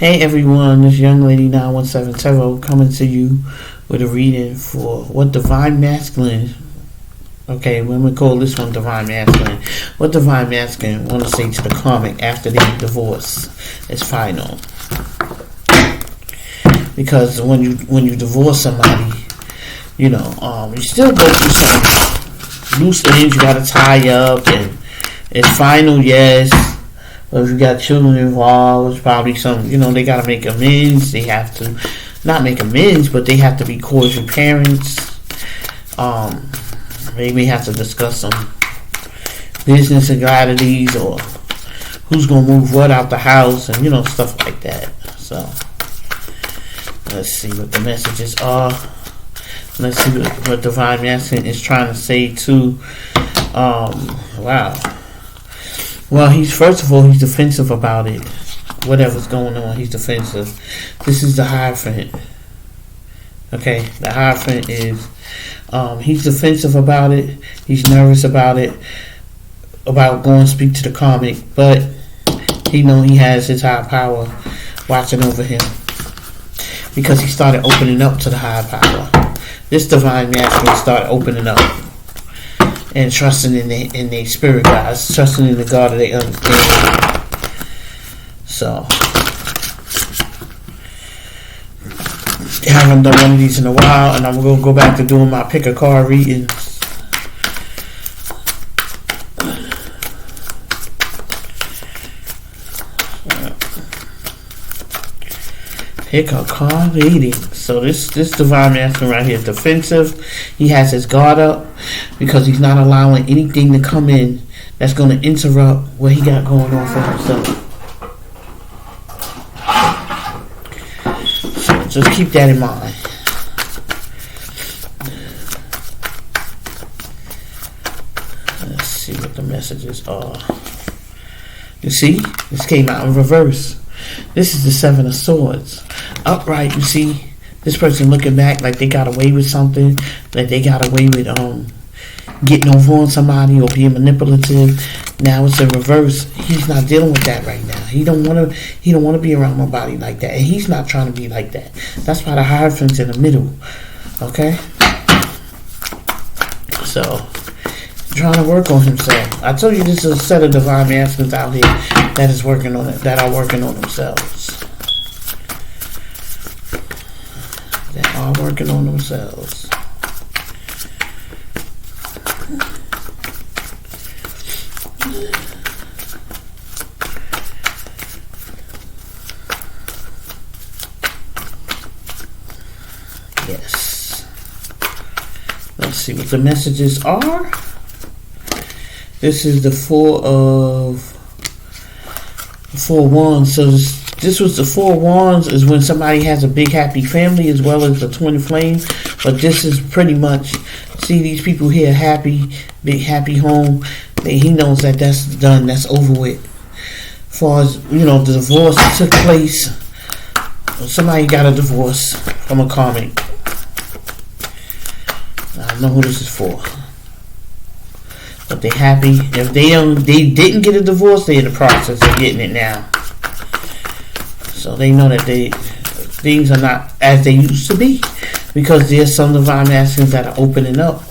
Hey everyone, this young lady 917 Tarot coming to you with a reading for what Divine Masculine, okay, women call this one Divine Masculine, what Divine Masculine want to say to the Karmic after their divorce is final. Because when you divorce somebody, you still go through some loose ends you gotta tie up, and it's final, yes. But if you got children involved, it's probably some, they got to make amends. They have to, not make amends, but they have to be cordial parents. They may have to discuss some business legalities or who's going to move what out the house and, stuff like that. So, let's see what the messages are. Let's see what Divine Masculine is trying to say to, wow. Well, first of all, he's defensive about it. Whatever's going on, he's defensive. This is the Hierophant. Okay, the Hierophant is, he's defensive about it. He's nervous about it, about going to speak to the Karmic, but he has his higher power watching over him because he started opening up to the higher power. This Divine Masculine started opening up and trusting in their spirit guides, trusting in the God that they understand. So, haven't done one of these in a while, and I'm gonna go back to doing my pick a card readings. Pick a card reading. So this Divine Masculine right here is defensive. He has his guard up because he's not allowing anything to come in that's going to interrupt what he got going on for himself. So just keep that in mind. Let's see what the messages are. You see, this came out in reverse. This is the Seven of Swords. Upright, you see, this person looking back like they got away with something, like they got away with getting over on somebody or being manipulative. Now it's in reverse. He's not dealing with that right now. He don't want to be around nobody like that, and he's not trying to be like that. That's why the Hierophant's in the middle. Okay, so trying to work on himself. I told you this is a set of Divine Masculines out here that is working on it, that are working on themselves. That are working on themselves. Yes. Let's see what the messages are. This is the Four Wands. So this was the Four Wands is when somebody has a big happy family as well as the twin flame. But this is pretty much, see these people here happy, big happy home. He knows that that's done, that's over with. As far as, the divorce that took place. Somebody got a divorce from a Karmic. I don't know who this is for. But they're happy. If they didn't get a divorce, they're in the process of getting it now. So they know that things are not as they used to be, because there's some Divine Masculines that are opening up.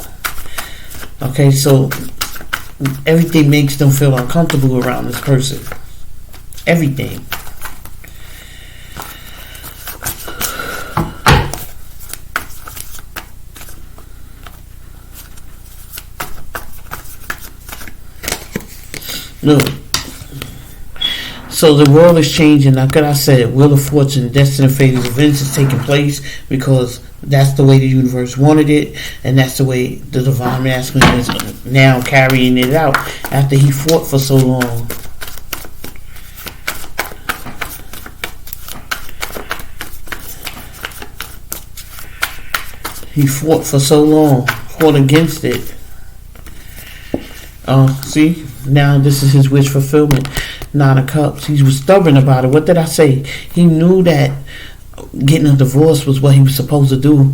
Okay, so everything makes them feel uncomfortable around this person. Everything. Look, so the world is changing. Like I said, Wheel of Fortune, Destiny of Fate events is taking place because that's the way the universe wanted it, and that's the way the Divine Masculine is now carrying it out after he fought for so long. He fought for so long, fought against it. See, now this is his wish fulfillment. Nine of Cups. He was stubborn about it. What did I say? He knew that getting a divorce was what he was supposed to do,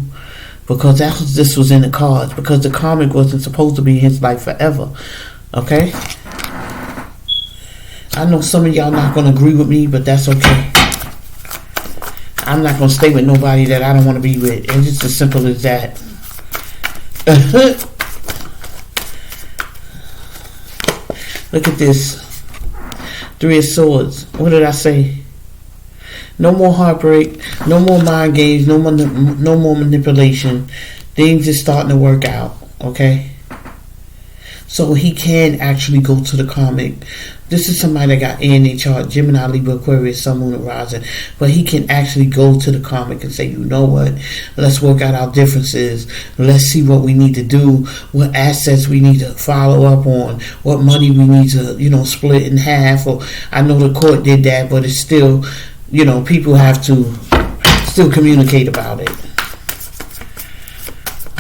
because this was in the cards. Because the Karmic wasn't supposed to be in his life forever. Okay? I know some of y'all not going to agree with me, but that's okay. I'm not going to stay with nobody that I don't want to be with. And it's as simple as that. Look at this. 3 of Swords. What did I say? No more heartbreak. No more mind games. No more manipulation. Things is starting to work out. Okay? So he can actually go to the karmic. This is somebody that got in their chart, Gemini, Libra, Aquarius, Sun, Moon, and Rising. But he can actually go to the karmic and say, you know what? Let's work out our differences. Let's see what we need to do. What assets we need to follow up on. What money we need to, split in half. Or I know the court did that, but it's still, people have to still communicate about it.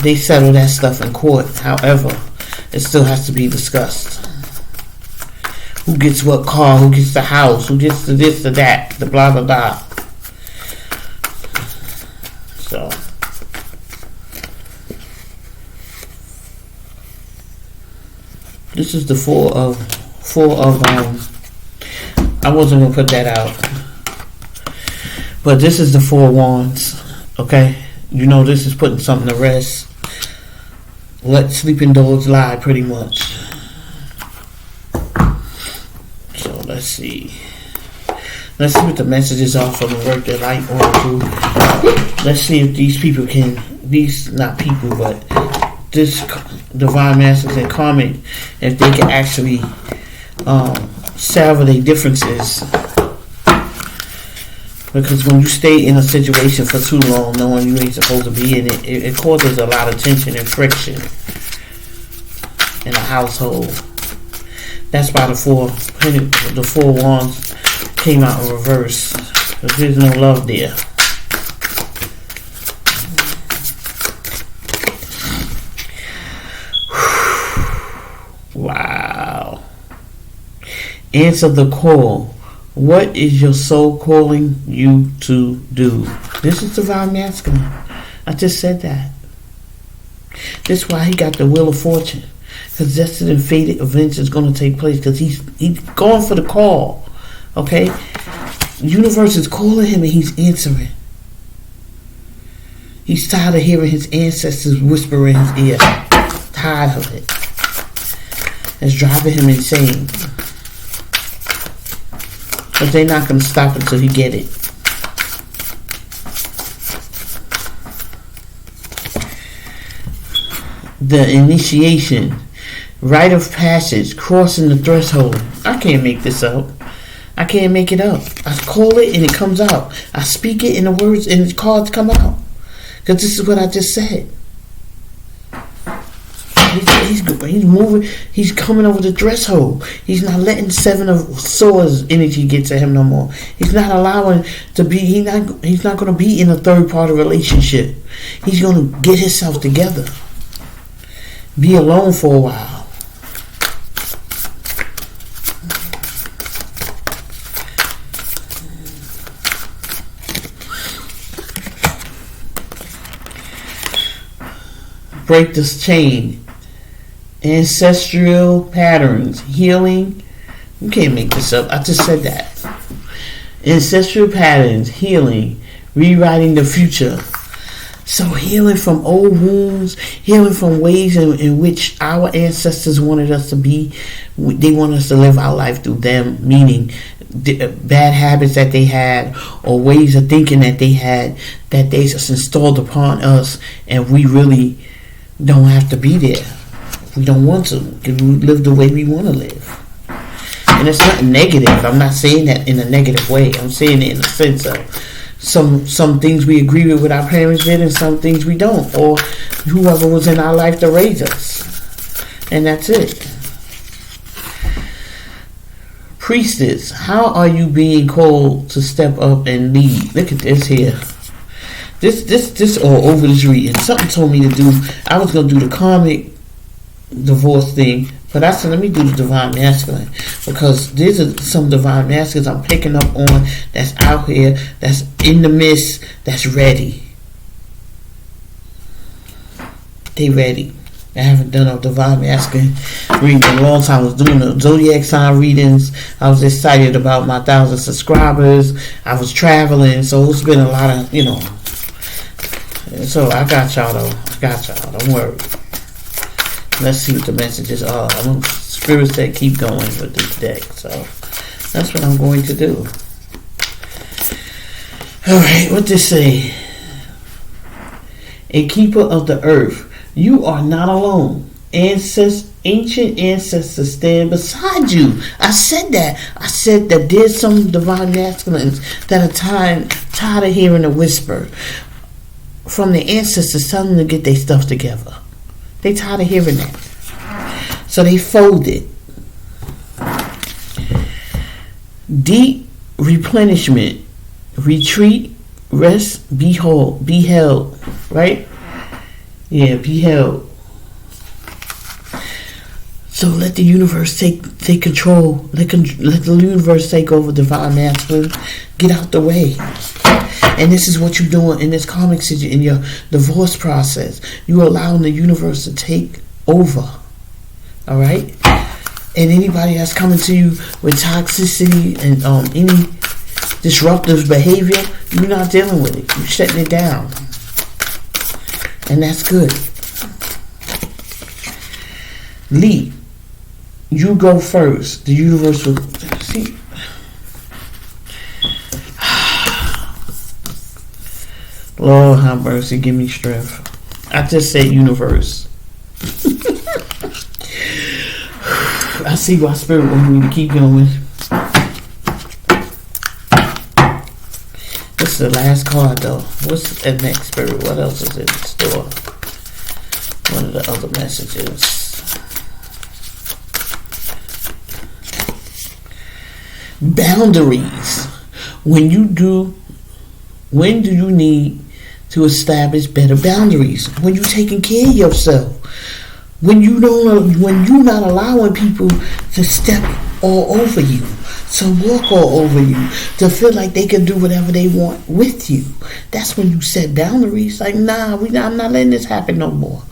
They settle that stuff in court. However, it still has to be discussed. Who gets what car? Who gets the house? Who gets the this, the that, the blah, blah, blah. So. This is the four of I wasn't going to put that out. But this is the 4 Wands. Okay? This is putting something to rest. Let sleeping dogs lie, pretty much. So let's see. Let's see what the messages are from the work that light oracle. Let's see if these people can, not people, but this divine masters and karmic, if they can actually salve their differences. Because when you stay in a situation for too long, knowing you ain't supposed to be in it, it causes a lot of tension and friction in a household. That's why the four wands came out in reverse. Because there's no love there. Wow. Answer the call. What is your soul calling you to do? This is divine masculine. I just said that. This is why he got the Wheel of Fortune. Because destined and fated events is going to take place. Because he's going for the call. Okay? The universe is calling him and he's answering. He's tired of hearing his ancestors whisper in his ear. Tired of it. It's driving him insane. But they're not going to stop until he get it. The initiation, rite of passage, crossing the threshold. I can't make this up. I can't make it up. I call it and it comes out. I speak it and the words and the cards come out. Because this is what I just said. He's moving. He's coming over the threshold. He's not letting 7 of Swords energy get to him no more. He's not allowing to be. He's not going to be in a third party relationship. He's going to get himself together. Be alone for a while. Break this chain. Ancestral patterns, healing. You can't make this up. I just said that. Ancestral patterns, healing, rewriting the future. So healing from old wounds, healing from ways in which our ancestors wanted us to be. They want us to live our life through them, meaning bad habits that they had or ways of thinking that they had that they just installed upon us, and we really don't have to be there. We don't want to, because we live the way we want to live. And it's not negative. I'm not saying that in a negative way. I'm saying it in the sense of some things we agree with what our parents did and some things we don't. Or whoever was in our life to raise us. And that's it. Priestess, how are you being called to step up and lead? Look at this here. This all over this reading. Something told me to do. I was going to do the karmic divorce thing, but I said let me do the divine masculine, because these are some divine masculines I'm picking up on that's out here, that's in the midst, that's ready. They ready. I haven't done a divine masculine reading in a long time. I was doing the zodiac sign readings. I was excited about my 1,000 subscribers. I was traveling, so it's been a lot of, So I got y'all though. I got y'all. Don't worry. Let's see what the messages are. Spirit said keep going with this deck, so that's what I'm going to do. Alright, what this say? A keeper of the earth. You are not alone. Ancient ancestors stand beside you. I said that. I said that there's some divine masculines that are tired of hearing a whisper from the ancestors telling them to get their stuff together. They tired of hearing that. So they folded. Deep replenishment. Retreat. Rest. Be held. Right? Yeah, be held. So let the universe take control. Let the universe take over divine masculine. Get out the way. And this is what you're doing in this karmic situation, in your divorce process. You're allowing the universe to take over. All right? And anybody that's coming to you with toxicity and any disruptive behavior, you're not dealing with it. You're shutting it down. And that's good. Lee, you go first. The universe will see. Lord have mercy, give me strength. I just said universe. I see why spirit wants me to keep going. This is the last card though. What's the next spirit? What else is in store? What are the other messages? Boundaries. When do you need to establish better boundaries? When you're taking care of yourself. When you're not allowing people to step all over you, to walk all over you, to feel like they can do whatever they want with you. That's when you set boundaries. Like, nah, I'm not letting this happen no more.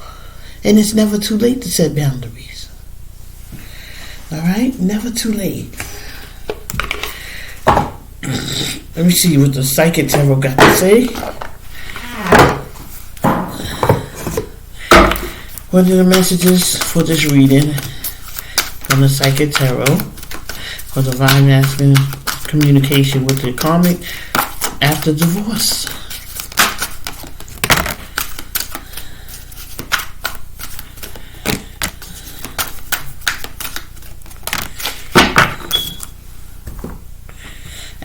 And it's never too late to set boundaries. Alright? Never too late. Let me see what the Psychic Tarot got to say. What are the messages for this reading from the Psychic Tarot for divine masculine communication with the karmic after divorce?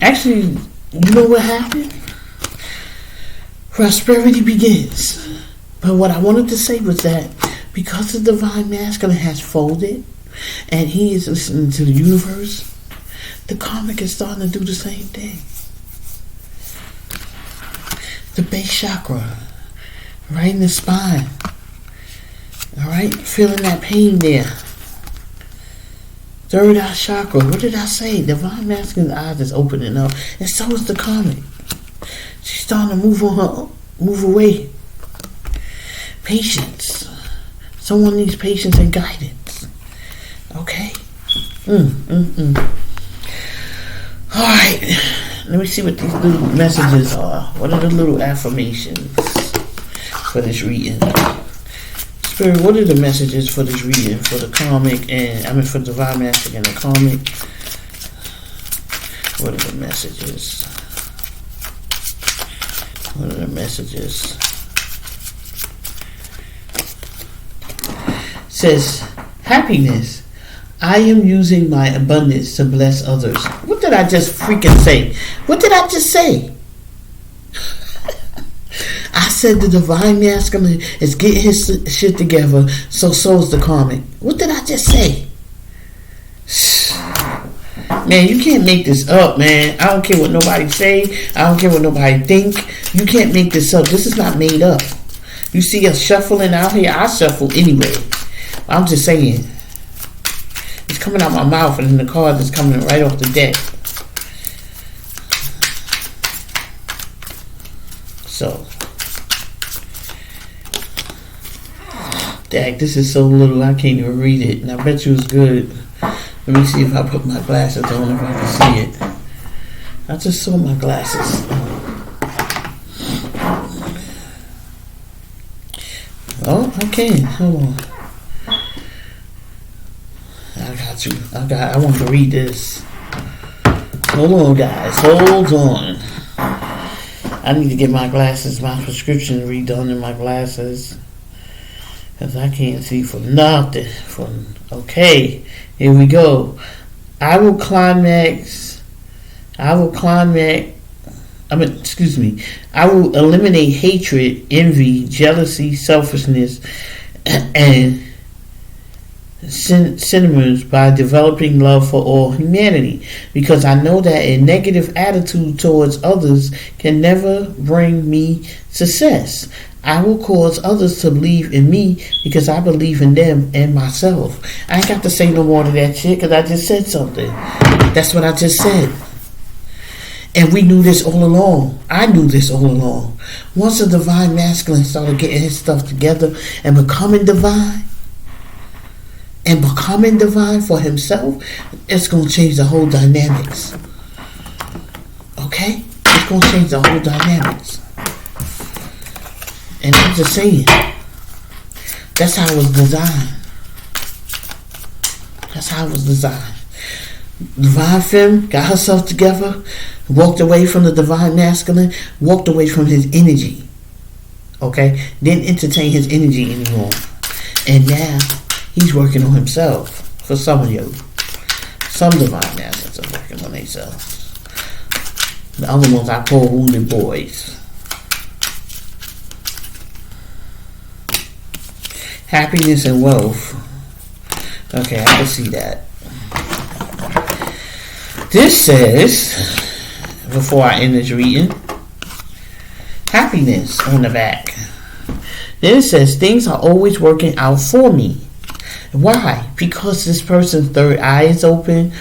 Actually, you know what happened? Prosperity begins. But what I wanted to say was that because the divine masculine has folded and he is listening to the universe, the karmic is starting to do the same thing. The base chakra, right in the spine. Alright? Feeling that pain there. Third eye chakra. What did I say? Divine masculine's eyes is opening up. And so is the karmic. She's starting to move away. Patience. Someone needs patience and guidance. Okay? Alright. Let me see what these little messages are. What are the little affirmations for this reading? Spirit, what are the messages for this reading? For the karmic for divine masculine and the karmic? What are the messages? What are the messages? Says, happiness. I am using my abundance to bless others. What did I just freaking say? What did I just say? I said the divine masculine is getting his shit together, so is the karmic. What did I just say? Man, you can't make this up, man. I don't care what nobody say. I don't care what nobody think. You can't make this up. This is not made up. You see us shuffling out here. I shuffle anyway. I'm just saying. It's coming out my mouth and then the card is coming right off the deck. So. Dang, this is so little I can't even read it. And I bet you it's good. Let me see if I put my glasses on if I can see it. I just saw my glasses. Oh, I can. Hold on. I got you. I want to read this. Hold on, guys. Hold on. I need to get my glasses, my prescription redone in my glasses. Because I can't see for nothing. Okay, here we go. I will eliminate hatred, envy, jealousy, selfishness, and sentiments by developing love for all humanity, because I know that a negative attitude towards others can never bring me success. I will cause others to believe in me because I believe in them and myself. I ain't got to say no more to that shit because I just said something. That's what I just said. And we knew this all along. I knew this all along. Once the divine masculine started getting his stuff together and becoming divine for himself, it's going to change the whole dynamics. Okay? It's going to change the whole dynamics. And I'm just saying, that's how it was designed. That's how it was designed. Divine femme got herself together, walked away from the divine masculine, walked away from his energy. Okay? Didn't entertain his energy anymore. And now, he's working on himself. For some of you. Some divine masculines are working on themselves. The other ones I call wounded boys. Happiness and wealth. Okay, I can see that. This says, before I end this reading, happiness on the back. Then it says, things are always working out for me. Why? Because this person's third eye is open.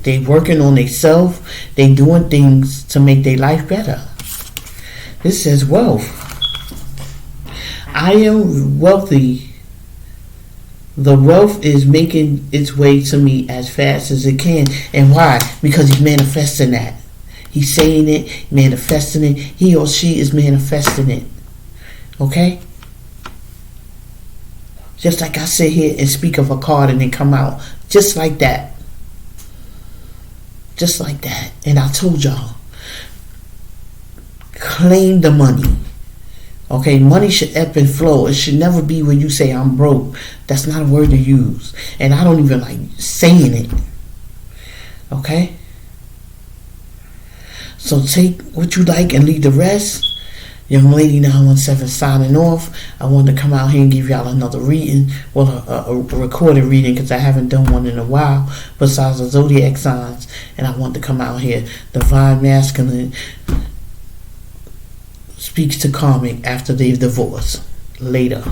They working on themselves. They doing things to make their life better. This says wealth. I am wealthy. The wealth is making its way to me as fast as it can. And why? Because he's manifesting that. He's saying it, manifesting it. He or she is manifesting it. Okay? Just like I sit here and speak of a card and then come out. Just like that. Just like that. And I told y'all, claim the money. Okay, money should ebb and flow. It should never be where you say I'm broke. That's not a word to use. And I don't even like saying it. Okay? So take what you like and leave the rest. Young Lady 917 signing off. I wanted to come out here and give y'all another reading. Well, a recorded reading because I haven't done one in a while. Besides the zodiac signs. And I wanted to come out here. Divine Masculine speaks to Karmic after they've divorced. Later.